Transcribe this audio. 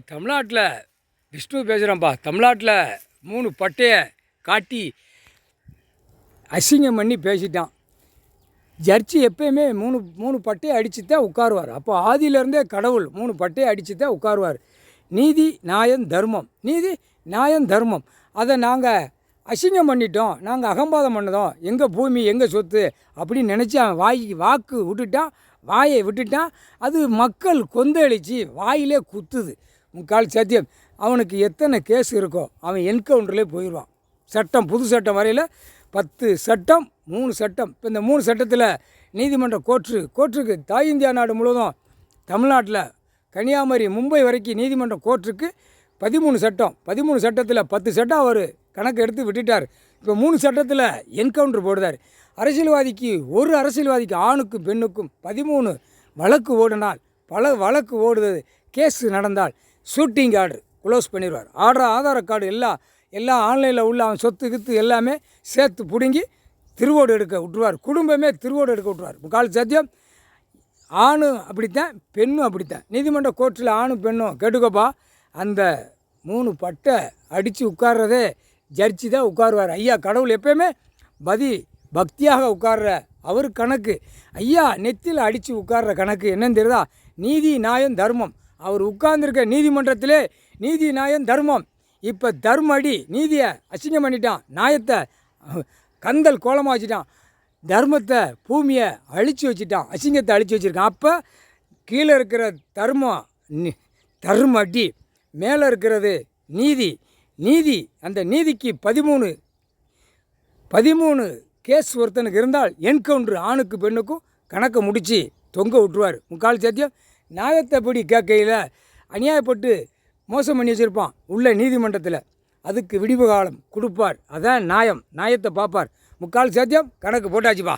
தமிழ்நாட்டில் விஷ்ணு பேசுகிறேன்ப்பா. தமிழ்நாட்டில் 3 பட்டையை காட்டி அசிங்கம் பண்ணி பேசிட்டான். ஜட்ஜி எப்பயுமே மூணு பட்டையை அடித்து தான் உட்காருவார். அப்போ ஆதியிலேருந்தே கடவுள் 3 பட்டையை அடித்து தான் உட்காருவார். நீதி நியாயம் தர்மம், நீதி நியாயம் தர்மம். அதை நாங்கள் அசிங்கம் பண்ணிட்டோம், நாங்கள் அகம்பாதம் பண்ணதோம், எங்கள் பூமி எங்கள் சொத்து அப்படின்னு நினச்சி அவன் வாக்கு விட்டுட்டான், வாயை விட்டுட்டான். அது மக்கள் கொந்தளிச்சு வாயிலே குத்துது. முக்கால் சத்தியம். அவனுக்கு எத்தனை கேஸ் இருக்கோ அவன் என்கவுண்டர்லேயே போயிடுவான். சட்டம் புது சட்டம் வரையில் 10 சட்டம் 3 சட்டம். இப்போ இந்த 3 சட்டத்தில் நீதிமன்ற கோர்ட்டுக்கு தாய் இந்தியா நாடு முழுவதும் தமிழ்நாட்டில் கன்னியாகுமரி மும்பை வரைக்கும் நீதிமன்ற கோர்ட்டுக்கு 13 சட்டம். 13 சட்டத்தில் 10 சட்டம் அவர் கணக்கு எடுத்து விட்டுட்டார். இப்போ 3 சட்டத்தில் என்கவுண்டர் போடுதார். ஒரு அரசியல்வாதிக்கு ஆணுக்கும் பெண்ணுக்கும் 13 வழக்கு ஓடினால், பல வழக்கு ஓடுது, கேஸ் நடந்தால் ஷூட்டிங் ஆர்டர் க்ளோஸ் பண்ணிடுவார். ஆதார கார்டு எல்லாம் ஆன்லைனில் உள்ள அவன் சொத்து கித்து எல்லாமே சேர்த்து பிடுங்கி திருவோடு எடுக்க விட்டுருவார். குடும்பமே திருவோடு எடுக்க விட்டுருவார். முக்கால் சத்தியம். ஆணும் அப்படித்தான், பெண்ணும் அப்படித்தான். நீதிமன்ற கோர்ட்டில் ஆணும் பெண்ணும் கேட்டுக்கோப்பா, அந்த 3 பட்டை அடித்து உட்கார்றதே ஜட்ஜி தான் உட்காருவார். ஐயா கடவுள் எப்பயுமே பக்தியாக உட்கார்ற அவர் கணக்கு, ஐயா நெத்தியில் அடித்து உட்கார்ற கணக்கு என்னன்னு தெரியுதா? நீதி நியாயம் தர்மம். அவர் உட்கார்ந்துருக்க நீதிமன்றத்திலே நீதி நியாயம் தர்மம். இப்போ தர்ம அடி நீதியை அசிங்கம் பண்ணிட்டான், நியாயத்தை கந்தல் கோலமாக வச்சுட்டான், தர்மத்தை பூமியை அழித்து வச்சுட்டான், அசிங்கத்தை அழித்து வச்சுருக்கான். அப்போ கீழே இருக்கிற தர்ம அடி, மேலே இருக்கிறது நீதி. அந்த நீதிக்கு 13 கேஸ் ஒருத்தனுக்கு இருந்தால் என்கவுண்டர் ஆணுக்கு பெண்ணுக்கும் கணக்கை முடித்து தொங்க விட்டுருவார். முக்கால் சத்தியம். நியாயத்தை படி கேட்கையில் அநியாயப்பட்டு மோசம் பண்ணி வச்சுருப்பான் உள்ள நீதிமன்றத்தில், அதுக்கு விடிவு காலம் கொடுப்பார். அதான் நியாயத்தை பார்ப்பார். முக்கால் சத்தியம். கணக்கு போட்டாச்சுப்பா.